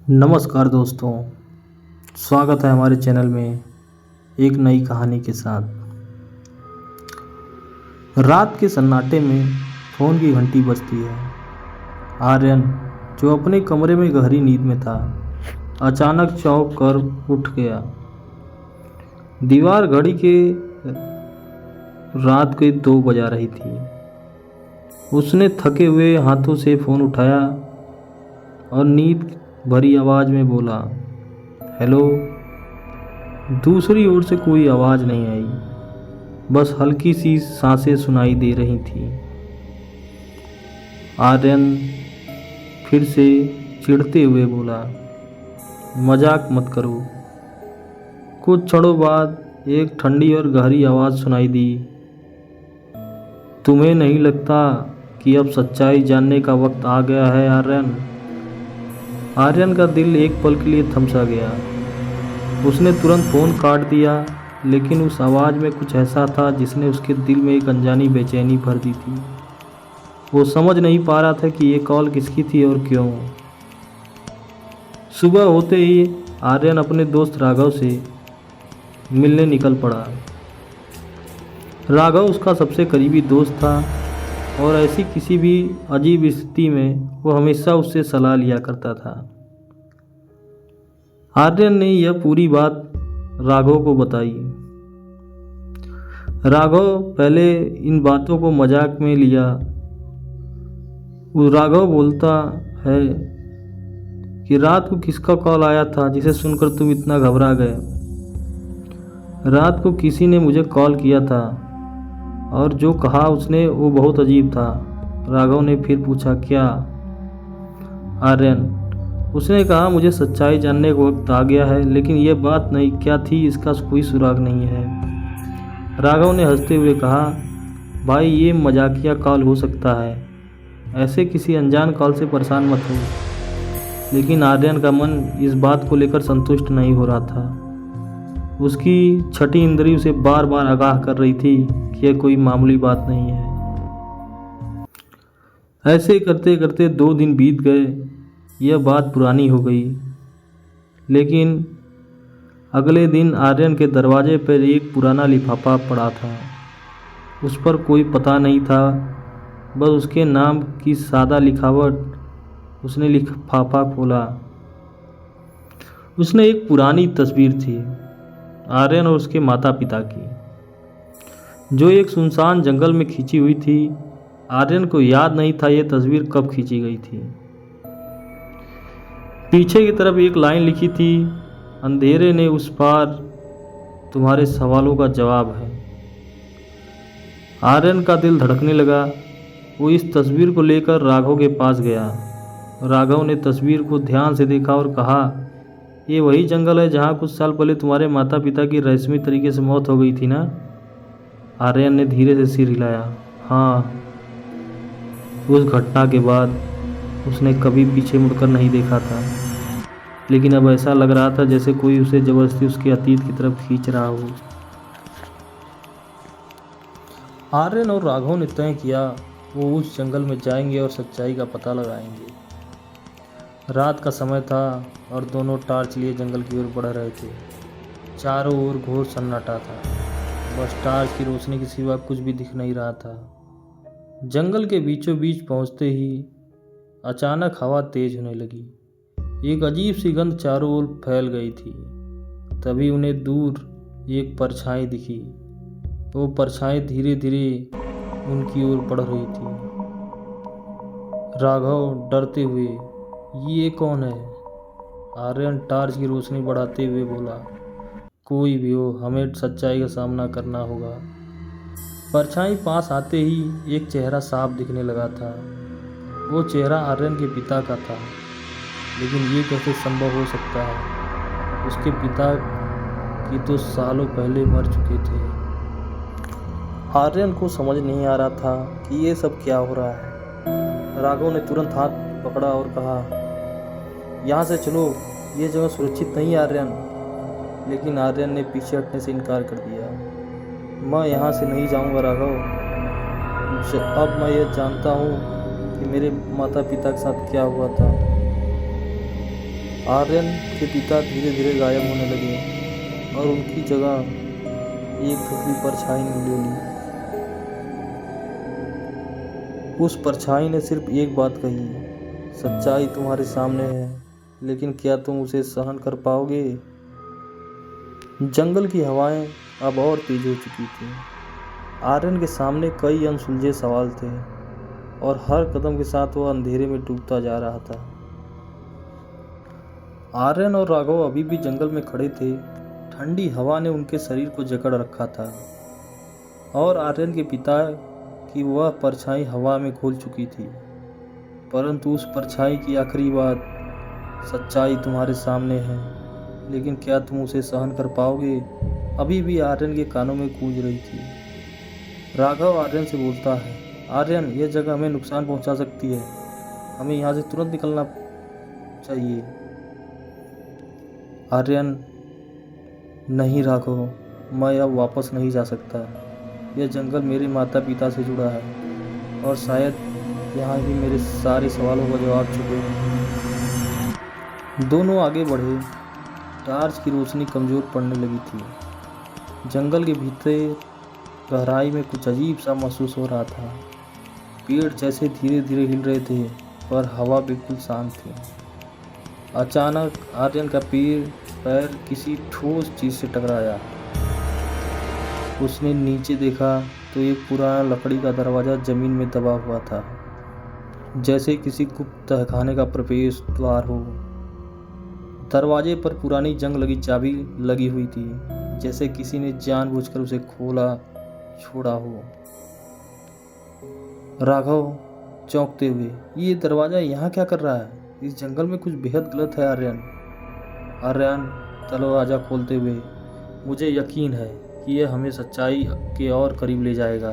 नमस्कार दोस्तों, स्वागत है हमारे चैनल में एक नई कहानी के साथ। रात के सन्नाटे में फ़ोन की घंटी बजती है। आर्यन, जो अपने कमरे में गहरी नींद में था, अचानक चौंक कर उठ गया। दीवार घड़ी के रात के 2 बजा रही थी। उसने थके हुए हाथों से फ़ोन उठाया और नींद भरी आवाज़ में बोला, हेलो। दूसरी ओर से कोई आवाज़ नहीं आई, बस हल्की सी सांसें सुनाई दे रही थी। आर्यन फिर से चिढ़ते हुए बोला, मजाक मत करो। कुछ क्षणों बाद एक ठंडी और गहरी आवाज़ सुनाई दी, तुम्हें नहीं लगता कि अब सच्चाई जानने का वक्त आ गया है आर्यन? आर्यन का दिल एक पल के लिए थम सा गया। उसने तुरंत फ़ोन काट दिया, लेकिन उस आवाज़ में कुछ ऐसा था जिसने उसके दिल में एक अनजानी बेचैनी भर दी थी। वो समझ नहीं पा रहा था कि ये कॉल किसकी थी और क्यों। सुबह होते ही आर्यन अपने दोस्त राघव से मिलने निकल पड़ा। राघव उसका सबसे करीबी दोस्त था और ऐसी किसी भी अजीब स्थिति में वो हमेशा उससे सलाह लिया करता था। आर्यन ने यह पूरी बात राघव को बताई। राघव पहले इन बातों को मजाक में लिया। वो राघव बोलता है कि रात को किसका कॉल आया था जिसे सुनकर तुम इतना घबरा गए? रात को किसी ने मुझे कॉल किया था और जो कहा उसने वो बहुत अजीब था। राघव ने फिर पूछा, क्या? आर्यन, उसने कहा मुझे सच्चाई जानने का वक्त आ गया है, लेकिन यह बात नहीं क्या थी इसका कोई सुराग नहीं है। राघव ने हंसते हुए कहा, भाई ये मजाकिया कॉल हो सकता है, ऐसे किसी अनजान कॉल से परेशान मत हो। लेकिन आर्यन का मन इस बात को लेकर संतुष्ट नहीं हो रहा था। उसकी छठी इंद्री उसे बार बार आगाह कर रही थी कि यह कोई मामूली बात नहीं है। ऐसे करते करते 2 दिन बीत गए। यह बात पुरानी हो गई, लेकिन अगले दिन आर्यन के दरवाजे पर एक पुराना लिफाफा पड़ा था। उस पर कोई पता नहीं था, बस उसके नाम की सादा लिखावट। उसने लिफाफा खोला। उसने एक पुरानी तस्वीर थी, आर्यन और उसके माता पिता की, जो एक सुनसान जंगल में खींची हुई थी। आर्यन को याद नहीं था यह तस्वीर कब खींची गई थी। पीछे की तरफ एक लाइन लिखी थी, अंधेरे ने उस पार तुम्हारे सवालों का जवाब है। आर्यन का दिल धड़कने लगा। वो इस तस्वीर को लेकर राघव के पास गया। राघव ने तस्वीर को ध्यान से देखा और कहा, ये वही जंगल है जहाँ कुछ साल पहले तुम्हारे माता पिता की रहस्यमय तरीके से मौत हो गई थी ना? आर्यन ने धीरे से सिर हिलाया। हाँ। उस घटना के बाद उसने कभी पीछे मुड़कर नहीं देखा था, लेकिन अब ऐसा लग रहा था जैसे कोई उसे जबरदस्ती उसके अतीत की तरफ खींच रहा हो। आर्यन और राघव ने तय किया वो उस जंगल में जाएंगे और सच्चाई का पता लगाएंगे। रात का समय था और दोनों टार्च लिए जंगल की ओर बढ़ रहे थे। चारों ओर घोर सन्नाटा था, बस टार्च की रोशनी के सिवा कुछ भी दिख नहीं रहा था। जंगल के बीचों बीच पहुंचते ही अचानक हवा तेज होने लगी। एक अजीब सी गंध चारों ओर फैल गई थी। तभी उन्हें दूर एक परछाई दिखी। वो परछाई धीरे धीरे उनकी ओर बढ़ रही थी। राघव डरते हुए, ये कौन है? आर्यन टार्च की रोशनी बढ़ाते हुए बोला, कोई भी हो, हमें सच्चाई का सामना करना होगा। परछाई पास आते ही एक चेहरा साफ दिखने लगा था। वो चेहरा आर्यन के पिता का था, लेकिन ये कैसे संभव हो सकता है? उसके पिता की तो सालों पहले मर चुके थे। आर्यन को समझ नहीं आ रहा था कि ये सब क्या हो रहा है। राघव ने तुरंत हाथ पकड़ा और कहा, यहाँ से चलो, ये जगह सुरक्षित नहीं है आर्यन। लेकिन आर्यन ने पीछे हटने से इनकार कर दिया। मैं यहाँ से नहीं जाऊँगा राघव। अब मैं ये जानता हूँ कि मेरे माता पिता के साथ क्या हुआ था। आर्यन के पिता धीरे धीरे गायब होने लगे और उनकी जगह एक धुंधली परछाई ने ले ली। उस परछाई ने सिर्फ एक बात कही, सच्चाई तुम्हारे सामने है, लेकिन क्या तुम उसे सहन कर पाओगे? जंगल की हवाएं अब और तेज हो चुकी थी। आर्यन के सामने कई अनसुलझे सवाल थे और हर कदम के साथ वह अंधेरे में डूबता जा रहा था। आर्यन और राघव अभी भी जंगल में खड़े थे। ठंडी हवा ने उनके शरीर को जकड़ रखा था और आर्यन के पिता की वह परछाई हवा में खो चुकी थी। परंतु उस परछाई की आखिरी बात, सच्चाई तुम्हारे सामने है, लेकिन क्या तुम उसे सहन कर पाओगे, अभी भी आर्यन के कानों में गूंज रही थी। राघव आर्यन से बोलता है, आर्यन, यह जगह हमें नुकसान पहुंचा सकती है, हमें यहाँ से तुरंत निकलना चाहिए। आर्यन, नहीं राघव, मैं अब वापस नहीं जा सकता। यह जंगल मेरे माता पिता से जुड़ा है और शायद यहाँ ही मेरे सारे सवालों का जवाब छुपे हैं। दोनों आगे बढ़े। टार्च की रोशनी कमज़ोर पड़ने लगी थी। जंगल के भीतर गहराई में कुछ अजीब सा महसूस हो रहा था। पेड़ जैसे धीरे धीरे हिल रहे थे पर हवा बिल्कुल शांत थी। अचानक आर्यन का पैर किसी ठोस चीज़ से टकराया। उसने नीचे देखा तो एक पुराना लकड़ी का दरवाज़ा जमीन में दबा हुआ था, जैसे किसी गुप्त तहखाने का प्रवेश द्वार हो। दरवाजे पर पुरानी जंग लगी चाबी लगी हुई थी, जैसे किसी ने जानबूझकर उसे खोला छोड़ा हो। राघव चौंकते हुए, ये दरवाज़ा यहाँ क्या कर रहा है? इस जंगल में कुछ बेहद गलत है। आर्यन दरवाज़ा खोलते हुए, मुझे यकीन है कि यह हमें सच्चाई के और करीब ले जाएगा।